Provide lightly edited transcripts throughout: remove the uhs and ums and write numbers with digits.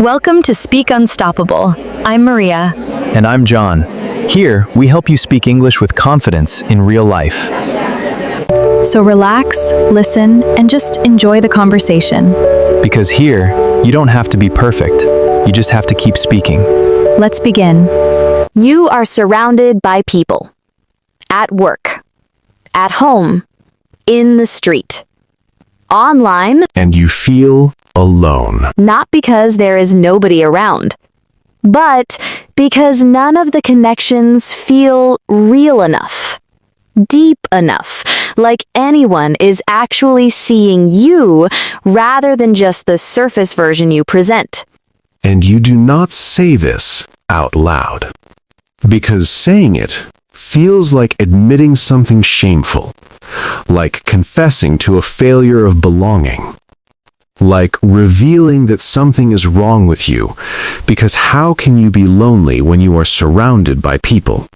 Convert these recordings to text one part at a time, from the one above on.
Welcome to Speak Unstoppable. I'm Maria. And I'm John. Here, we help you speak English with confidence in real life. So relax, listen, and just enjoy the conversation. Because here, you don't have to be perfect. You just have to keep speaking. Let's begin. You are surrounded by people. At work. At home. In the street. Online. And you feel alone. Not because there is nobody around, but because none of the connections feel real enough, deep enough, like anyone is actually seeing you rather than just the surface version you present. And you do not say this out loud, because saying it feels like admitting something shameful, like confessing to a failure of belonging, like revealing that something is wrong with you, because how can you be lonely when you are surrounded by people?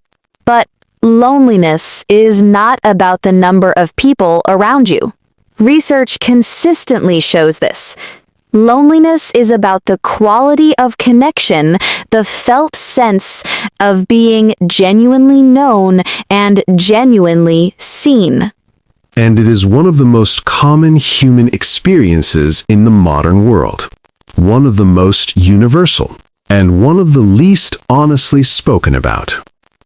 But loneliness is not about the number of people around you. Research consistently shows this. Loneliness is about the quality of connection, the felt sense of being genuinely known and genuinely seen. And it is one of the most common human experiences in the modern world, one of the most universal, and one of the least honestly spoken about.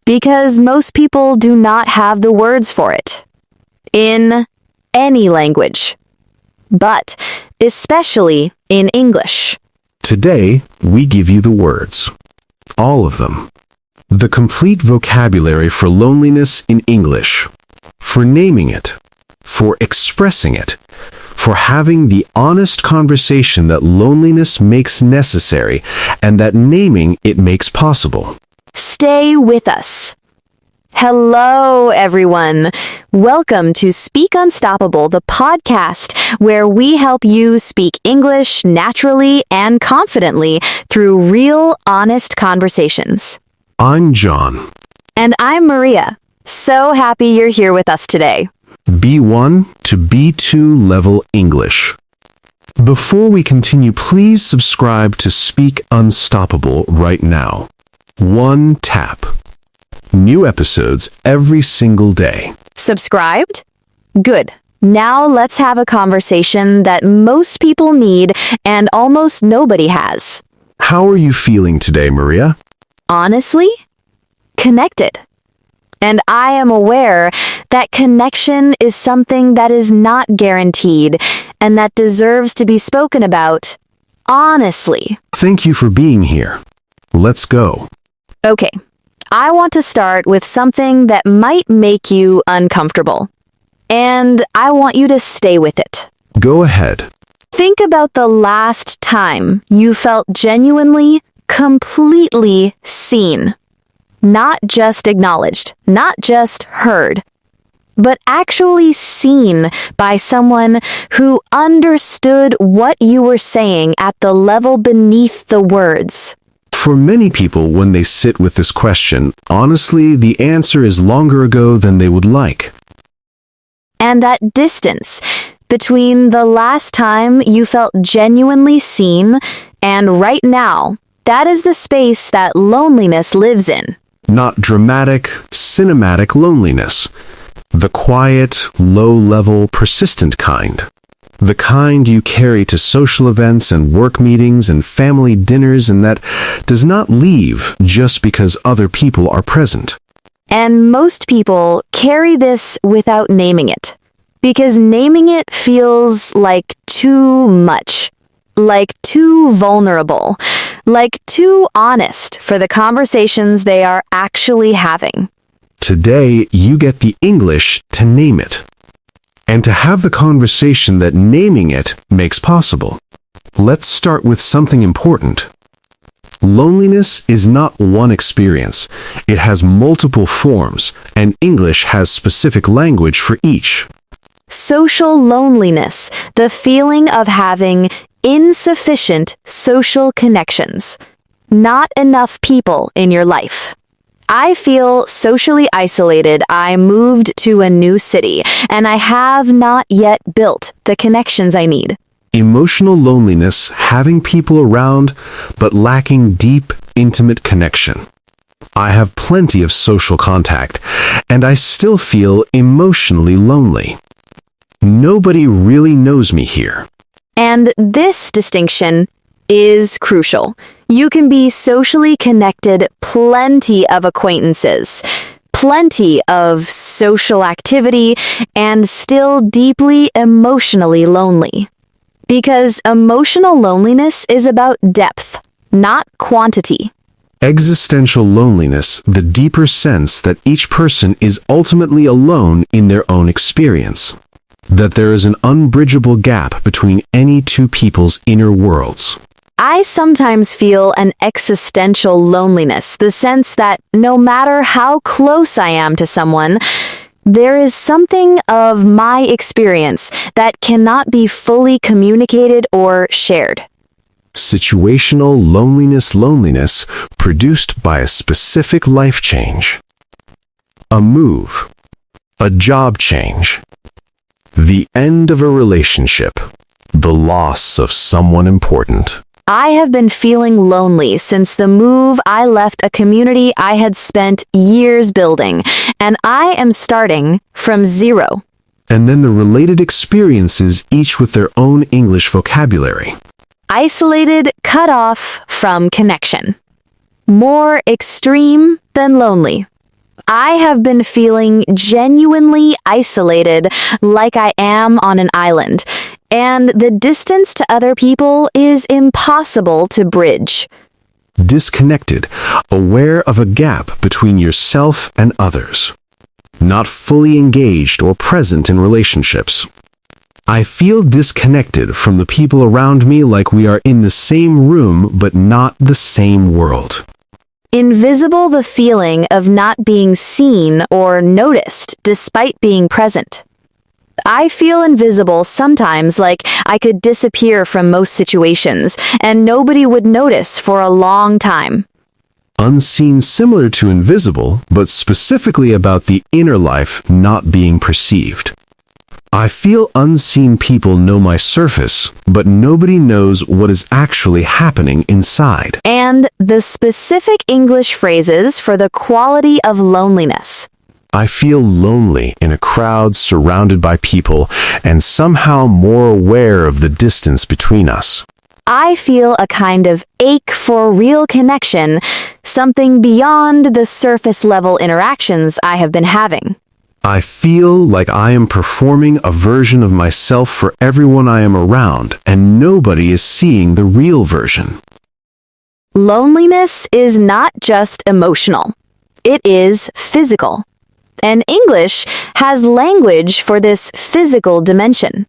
Because most people do not have the words for it. In any language. But especially in English. Today, we give you the words. All of them. The complete vocabulary for loneliness in English. For naming it. For expressing it. For having the honest conversation that loneliness makes necessary and that naming it makes possible. Stay with us. Hello, everyone. Welcome to Speak Unstoppable, the podcast where we help you speak English naturally and confidently through real, honest conversations. I'm John. And I'm Maria. So happy you're here with us today. B1 to B2 level English. Before we continue, please subscribe to Speak Unstoppable right now. One tap. New episodes every single day. Subscribed? Good. Now let's have a conversation that most people need and almost nobody has. How are you feeling today, Maria? Honestly? Connected. And I am aware that connection is something that is not guaranteed and that deserves to be spoken about honestly. Thank you for being here. Let's go. Okay. I want to start with something that might make you uncomfortable. And I want you to stay with it. Go ahead. Think about the last time you felt genuinely, completely seen. Not just acknowledged, not just heard, but actually seen by someone who understood what you were saying at the level beneath the words. For many people, when they sit with this question, honestly, the answer is longer ago than they would like. And that distance between the last time you felt genuinely seen and right now, that is the space that loneliness lives in. Not dramatic, cinematic loneliness. The quiet, low-level, persistent kind. The kind you carry to social events and work meetings and family dinners and that does not leave just because other people are present. And most people carry this without naming it. Because naming it feels like too much. Like too vulnerable. Like too honest for the conversations they are actually having. Today, you get the English to name it. And to have the conversation that naming it makes possible. Let's start with something important. Loneliness is not one experience. It has multiple forms, and English has specific language for each. Social loneliness, the feeling of having insufficient social connections. Not enough people in your life. I feel socially isolated. I moved to a new city, and I have not yet built the connections I need. Emotional loneliness, having people around, but lacking deep, intimate connection. I have plenty of social contact, and I still feel emotionally lonely. Nobody really knows me here. And this distinction is crucial. You can be socially connected, plenty of acquaintances, plenty of social activity, and still deeply emotionally lonely. Because emotional loneliness is about depth, not quantity. Existential loneliness, the deeper sense that each person is ultimately alone in their own experience. That there is an unbridgeable gap between any two people's inner worlds. I sometimes feel an existential loneliness, the sense that no matter how close I am to someone, there is something of my experience that cannot be fully communicated or shared. Situational loneliness produced by a specific life change. A move. A job change. The end of a relationship. The loss of someone important. I have been feeling lonely since the move. I left a community I had spent years building, and I am starting from zero. And then the related experiences, each with their own English vocabulary. Isolated, cut off from connection. More extreme than lonely. I have been feeling genuinely isolated, like I am on an island, and the distance to other people is impossible to bridge. Disconnected, aware of a gap between yourself and others. Not fully engaged or present in relationships. I feel disconnected from the people around me, like we are in the same room but not the same world. Invisible, the feeling of not being seen or noticed despite being present. I feel invisible sometimes, like I could disappear from most situations and nobody would notice for a long time. Unseen, similar to invisible, but specifically about the inner life not being perceived. I feel unseen people know my surface, but nobody knows what is actually happening inside. And the specific English phrases for the quality of loneliness. I feel lonely in a crowd surrounded by people and somehow more aware of the distance between us. I feel a kind of ache for real connection, something beyond the surface level interactions I have been having. I feel like I am performing a version of myself for everyone I am around, and nobody is seeing the real version. Loneliness is not just emotional. It is physical. And English has language for this physical dimension.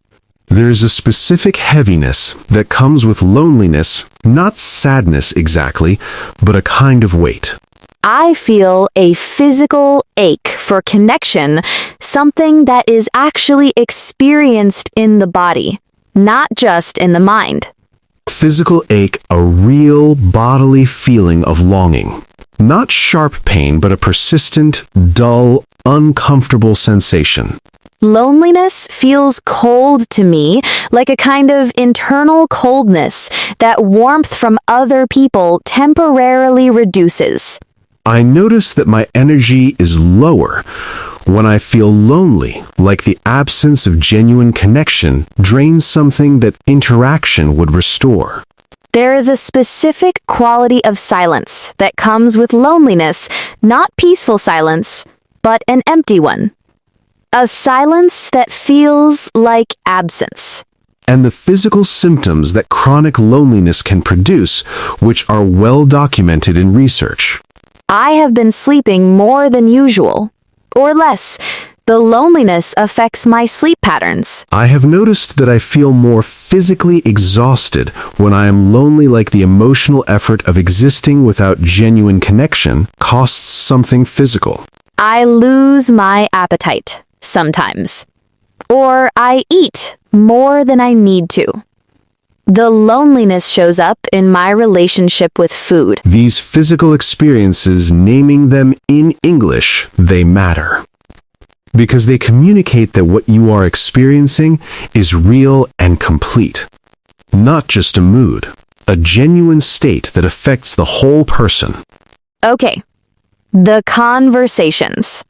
There's a specific heaviness that comes with loneliness, not sadness exactly, but a kind of weight. I feel a physical ache for connection, something that is actually experienced in the body, not just in the mind. Physical ache, a real bodily feeling of longing. Not sharp pain, but a persistent, dull, uncomfortable sensation. Loneliness feels cold to me, like a kind of internal coldness that warmth from other people temporarily reduces. I notice that my energy is lower when I feel lonely, like the absence of genuine connection drains something that interaction would restore. There is a specific quality of silence that comes with loneliness, not peaceful silence, but an empty one. A silence that feels like absence. And the physical symptoms that chronic loneliness can produce, which are well documented in research. I have been sleeping more than usual, or less. The loneliness affects my sleep patterns. I have noticed that I feel more physically exhausted when I am lonely, like the emotional effort of existing without genuine connection costs something physical. I lose my appetite sometimes, or I eat more than I need to. The loneliness shows up in my relationship with food. These physical experiences, naming them in English, they matter. Because they communicate that what you are experiencing is real and complete. not just a mood, a genuine state that affects the whole person. Okay, the conversations.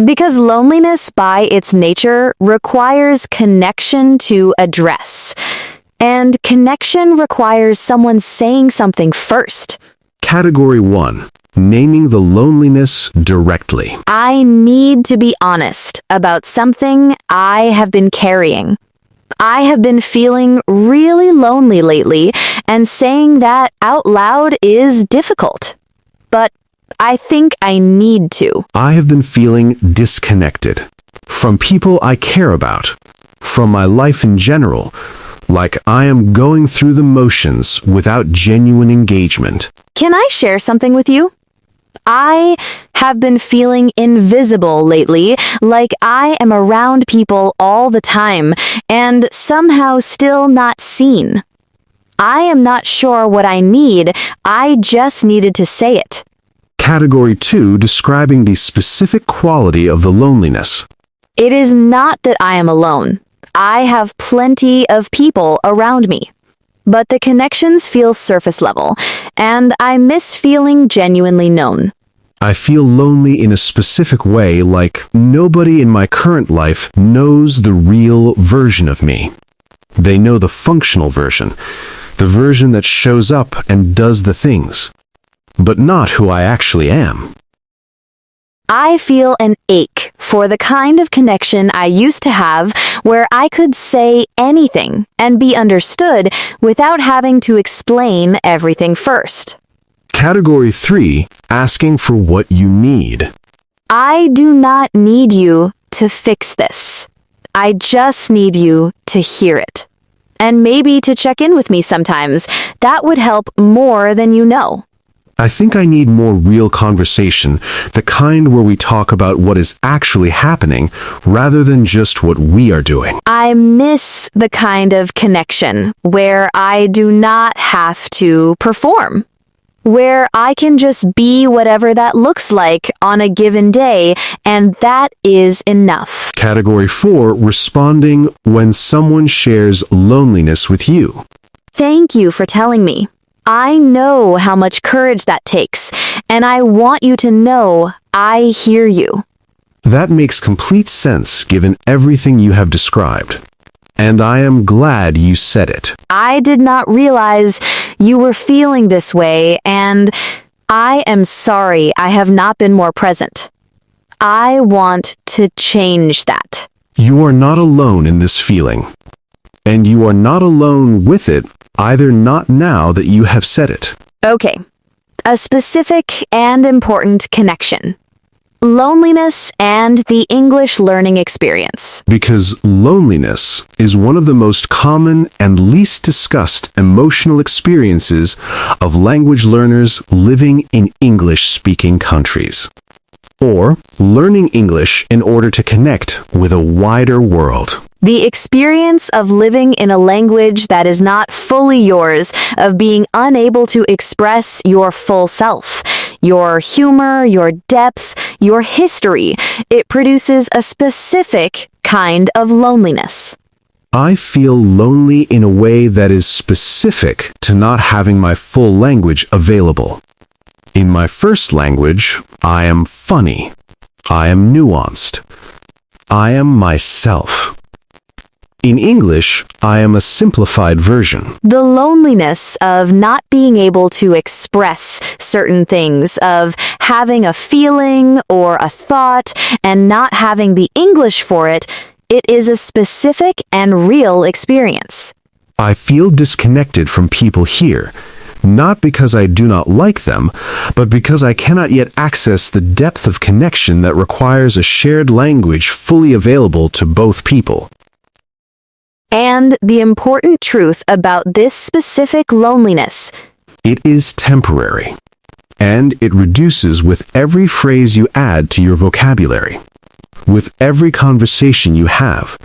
Because loneliness by its nature requires connection to address. And connection requires someone saying something first. Category 1. Naming the loneliness directly. I need to be honest about something I have been carrying. I have been feeling really lonely lately, and saying that out loud is difficult. But I think I need to. I have been feeling disconnected from people I care about, from my life in general, like I am going through the motions without genuine engagement. Can I share something with you? I have been feeling invisible lately, like I am around people all the time and somehow still not seen. I am not sure what I need, I just needed to say it. Category 2. Describing the specific quality of the loneliness. It is not that I am alone. I have plenty of people around me. But the connections feel surface level, and I miss feeling genuinely known. I feel lonely in a specific way, like nobody in my current life knows the real version of me. They know the functional version, the version that shows up and does the things, but not who I actually am. I feel an ache for the kind of connection I used to have where I could say anything and be understood without having to explain everything first. Category 3. Asking for what you need. I do not need you to fix this. I just need you to hear it. And maybe to check in with me sometimes. That would help more than you know. I think I need more real conversation, the kind where we talk about what is actually happening rather than just what we are doing. I miss the kind of connection where I do not have to perform, where I can just be whatever that looks like on a given day, and that is enough. Category 4. Responding when someone shares loneliness with you. Thank you for telling me. I know how much courage that takes, and I want you to know I hear you. That makes complete sense given everything you have described. And I am glad you said it. I did not realize you were feeling this way, and I am sorry I have not been more present. I want to change that. You are not alone in this feeling. And you are not alone with it, either, not now that you have said it. Okay, a specific and important connection. Loneliness and the English learning experience. Because loneliness is one of the most common and least discussed emotional experiences of language learners living in English-speaking countries. Or learning English in order to connect with a wider world. The experience of living in a language that is not fully yours, of being unable to express your full self, your humor, your depth, your history. It produces a specific kind of loneliness. I feel lonely in a way that is specific to not having my full language available. In my first language, I am funny. I am nuanced. I am myself. In English, I am a simplified version. The loneliness of not being able to express certain things, of having a feeling or a thought and not having the English for it, it is a specific and real experience. I feel disconnected from people here, not because I do not like them, but because I cannot yet access the depth of connection that requires a shared language fully available to both people. And the important truth about this specific loneliness. It is temporary, and it reduces with every phrase you add to your vocabulary, with every conversation you have,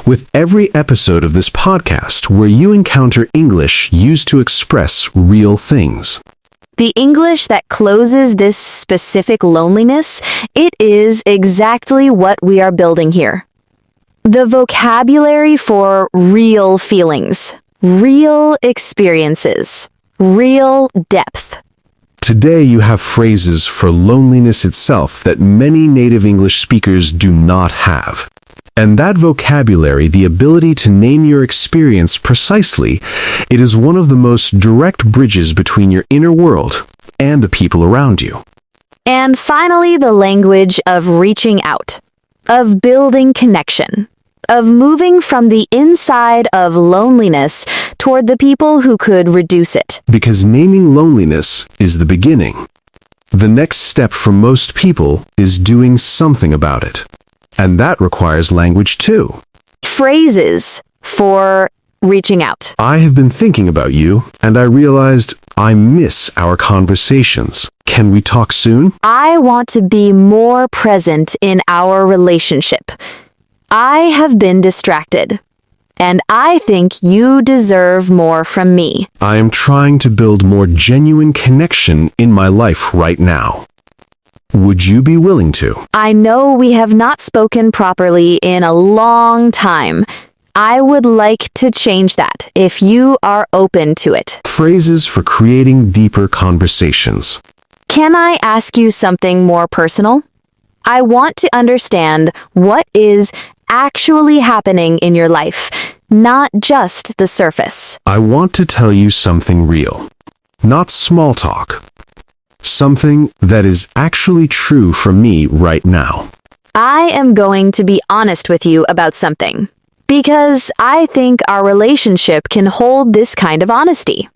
with every episode of this podcast where you encounter English used to express real things. The English that closes this specific loneliness, it is exactly what we are building here. The vocabulary for real feelings, real experiences, real depth. Today you have phrases for loneliness itself that many native English speakers do not have. And that vocabulary, the ability to name your experience precisely, it is one of the most direct bridges between your inner world and the people around you. And finally, the language of reaching out, of building connection, of moving from the inside of loneliness toward the people who could reduce it. Because naming loneliness is the beginning. The next step for most people is doing something about it. And that requires language too. Phrases for reaching out. I have been thinking about you, and I realized I miss our conversations. Can we talk soon? I want to be more present in our relationship. I have been distracted, and I think you deserve more from me. I am trying to build more genuine connection in my life right now. Would you be willing to? I know we have not spoken properly in a long time. I would like to change that if you are open to it. Phrases for creating deeper conversations. Can I ask you something more personal? I want to understand what is actually happening in your life, not just the surface. I want to tell you something real, not small talk. Something that is actually true for me right now. I am going to be honest with you about something, because I think our relationship can hold this kind of honesty.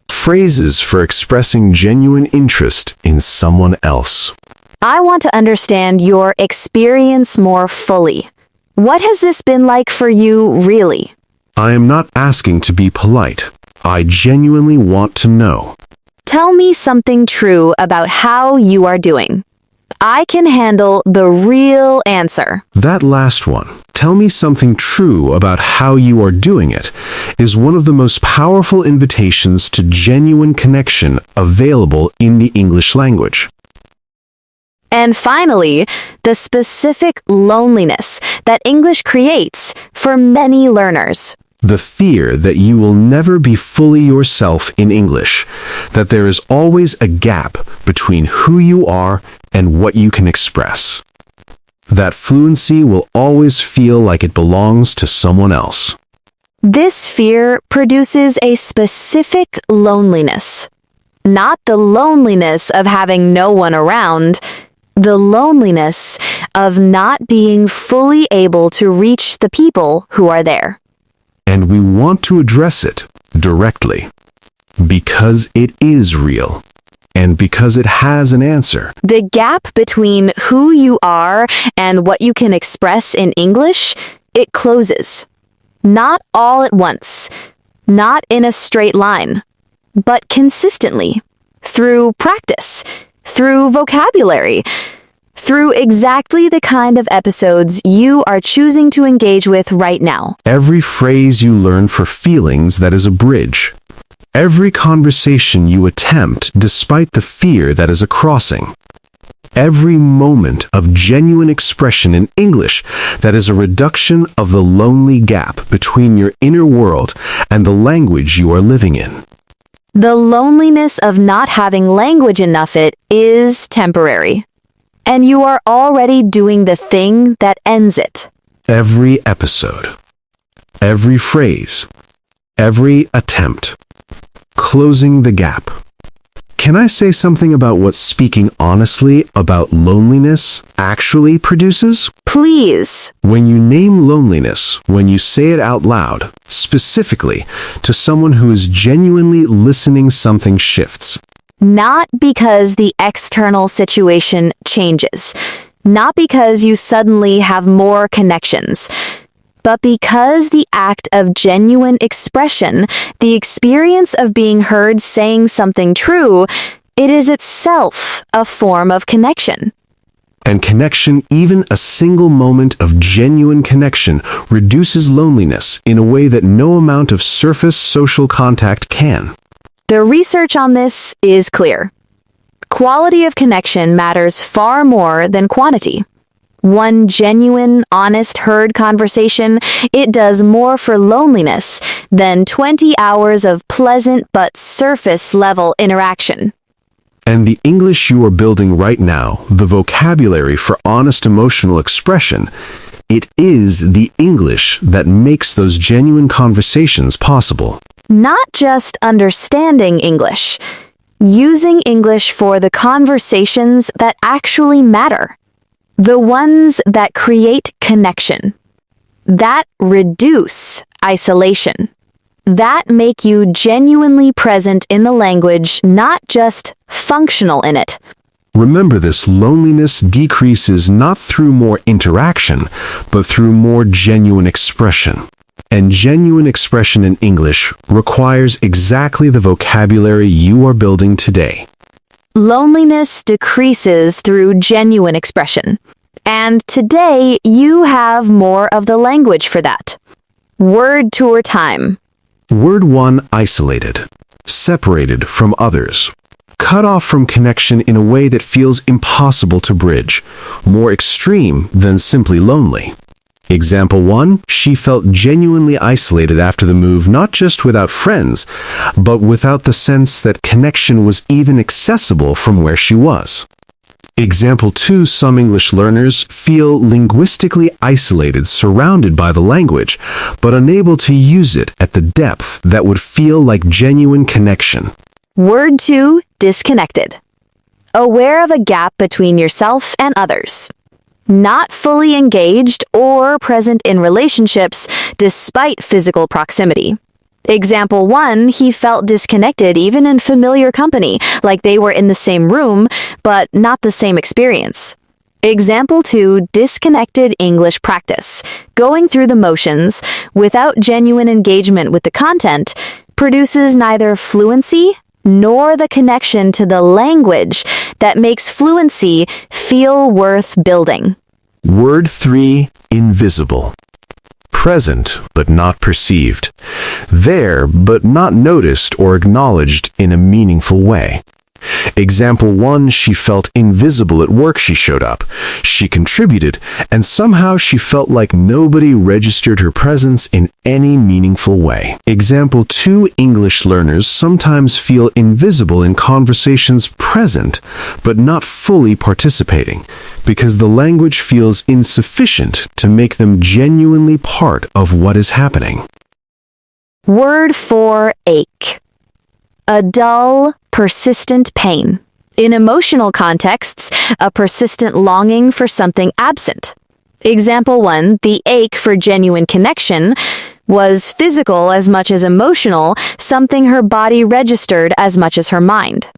Phrases for expressing genuine interest in someone else. I want to understand your experience more fully. What has this been like for you, really? I am not asking to be polite. I genuinely want to know. Tell me something true about how you are doing. I can handle the real answer. That last one, tell me something true about how you are doing it, is one of the most powerful invitations to genuine connection available in the English language. And finally, the specific loneliness that English creates for many learners. The fear that you will never be fully yourself in English, that there is always a gap between who you are and what you can express. That fluency will always feel like it belongs to someone else. This fear produces a specific loneliness. Not the loneliness of having no one around, the loneliness of not being fully able to reach the people who are there. And we want to address it directly, because it is real, and because it has an answer. The gap between who you are and what you can express in English, it closes. Not all at once, not in a straight line, but consistently, through practice, through vocabulary, through exactly the kind of episodes you are choosing to engage with right now. Every phrase you learn for feelings that is a bridge. Every conversation you attempt despite the fear that is a crossing. Every moment of genuine expression in English that is a reduction of the lonely gap between your inner world and the language you are living in. The loneliness of not having language enough it is temporary. And you are already doing the thing that ends it. Every episode, every phrase, every attempt, closing the gap. Can I say something about what speaking honestly about loneliness actually produces? Please. When you name loneliness, when you say it out loud, specifically to someone who is genuinely listening, something shifts. Not because the external situation changes, not because you suddenly have more connections, but because the act of genuine expression, the experience of being heard saying something true, it is itself a form of connection. And connection, even a single moment of genuine connection, reduces loneliness in a way that no amount of surface social contact can. The research on this is clear. Quality of connection matters far more than quantity. One genuine, honest, heard conversation, it does more for loneliness than 20 hours of pleasant but surface-level interaction. And the English you are building right now, the vocabulary for honest emotional expression, it is the English that makes those genuine conversations possible. Not just understanding English, using English for the conversations that actually matter. The ones that create connection, that reduce isolation, that make you genuinely present in the language, not just functional in it. Remember, this loneliness decreases not through more interaction, but through more genuine expression. And genuine expression in English requires exactly the vocabulary you are building today. Loneliness decreases through genuine expression. And today, you have more of the language for that. Word tour time. Word 1, isolated, separated from others, cut off from connection in a way that feels impossible to bridge, more extreme than simply lonely. Example 1, she felt genuinely isolated after the move, not just without friends, but without the sense that connection was even accessible from where she was. Example 2, some English learners feel linguistically isolated, surrounded by the language, but unable to use it at the depth that would feel like genuine connection. Word 2, disconnected. Aware of a gap between yourself and others. Not fully engaged or present in relationships despite physical proximity. Example 1, he felt disconnected even in familiar company, like they were in the same room, but not the same experience. Example 2, disconnected English practice. Going through the motions without genuine engagement with the content produces neither fluency nor the connection to the language that makes fluency feel worth building. Word 3, invisible. Present, but not perceived. There, but not noticed or acknowledged in a meaningful way. Example 1, she felt invisible at work. She showed up. She contributed, and somehow she felt like nobody registered her presence in any meaningful way. Example 2, English learners sometimes feel invisible in conversations, present, but not fully participating, because the language feels insufficient to make them genuinely part of what is happening. Word 4, ache. A dull, persistent pain. In emotional contexts, a persistent longing for something absent. Example 1, the ache for genuine connection was physical as much as emotional, something her body registered as much as her mind.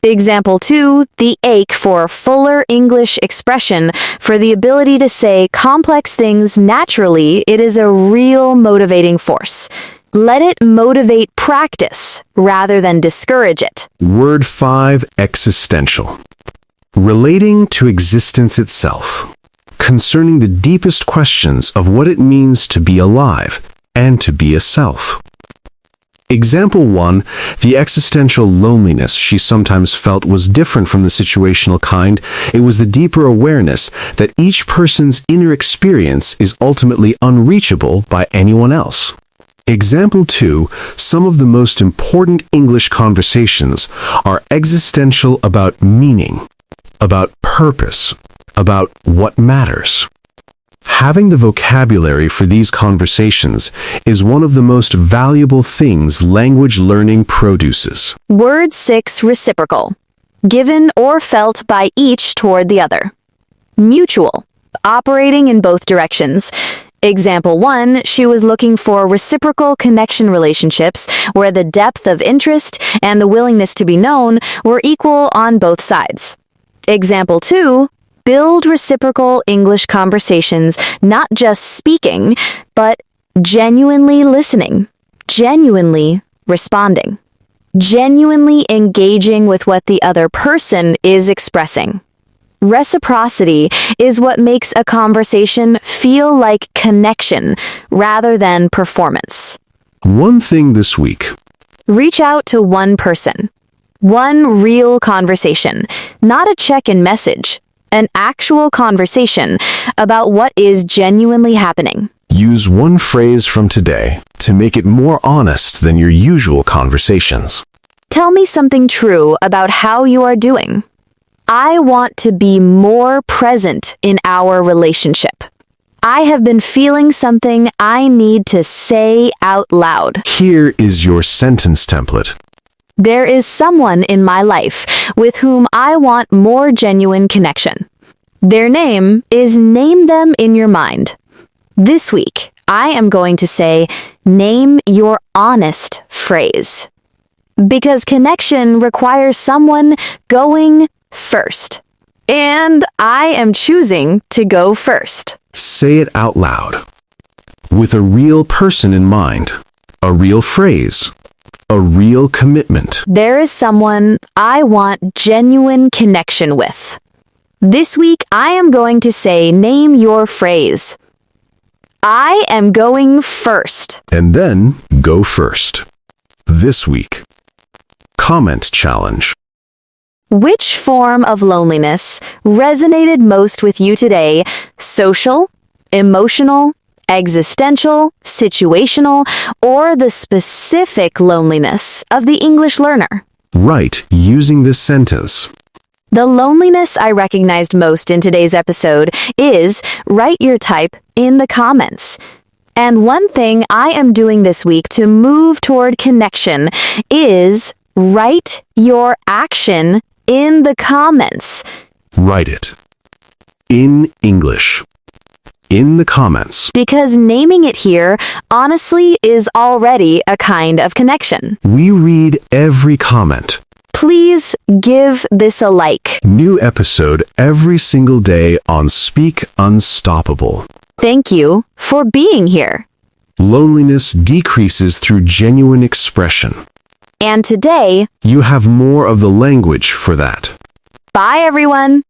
Example 2, the ache for fuller English expression, for the ability to say complex things naturally. It is a real motivating force. Let it motivate practice rather than discourage it. Word 5, existential. Relating to existence itself. Concerning the deepest questions of what it means to be alive and to be a self. Example 1, the existential loneliness she sometimes felt was different from the situational kind. It was the deeper awareness that each person's inner experience is ultimately unreachable by anyone else. Example 2, some of the most important English conversations are existential, about meaning, about purpose, about what matters. Having the vocabulary for these conversations is one of the most valuable things language learning produces. Word 6, reciprocal. Given or felt by each toward the other. Mutual. Operating in both directions. Example 1, she was looking for reciprocal connection relationships where the depth of interest and the willingness to be known were equal on both sides. Example 2, build reciprocal English conversations, not just speaking, but genuinely listening, genuinely responding, genuinely engaging with what the other person is expressing. Reciprocity is what makes a conversation feel like connection rather than performance. One thing this week. Reach out to one person. One real conversation, not a check-in message. an actual conversation about what is genuinely happening. Use one phrase from today to make it more honest than your usual conversations. Tell me something true about how you are doing. I want to be more present in our relationship. I have been feeling something I need to say out loud. Here is your sentence template. There is someone in my life with whom I want more genuine connection. Their name is name them in your mind. This week, I am going to say, name your honest phrase. Because connection requires someone going first. And I am choosing to go first. Say it out loud. With a real person in mind. A real phrase. A real commitment. There is someone I want genuine connection with. This week, I am going to say, name your phrase. I am going first. And then, go first. This week. Comment challenge. Which form of loneliness resonated most with you today? Social, emotional, existential, situational, or the specific loneliness of the English learner? Write using this sentence. The loneliness I recognized most in today's episode is write your type in the comments. And one thing I am doing this week to move toward connection is write your action in the comments. Write it. In English. In the comments. Because naming it here, honestly, is already a kind of connection. We read every comment. Please give this a like. New episode every single day on Speak Unstoppable. Thank you for being here. Loneliness decreases through genuine expression. And today, You have more of the language for that. bye everyone.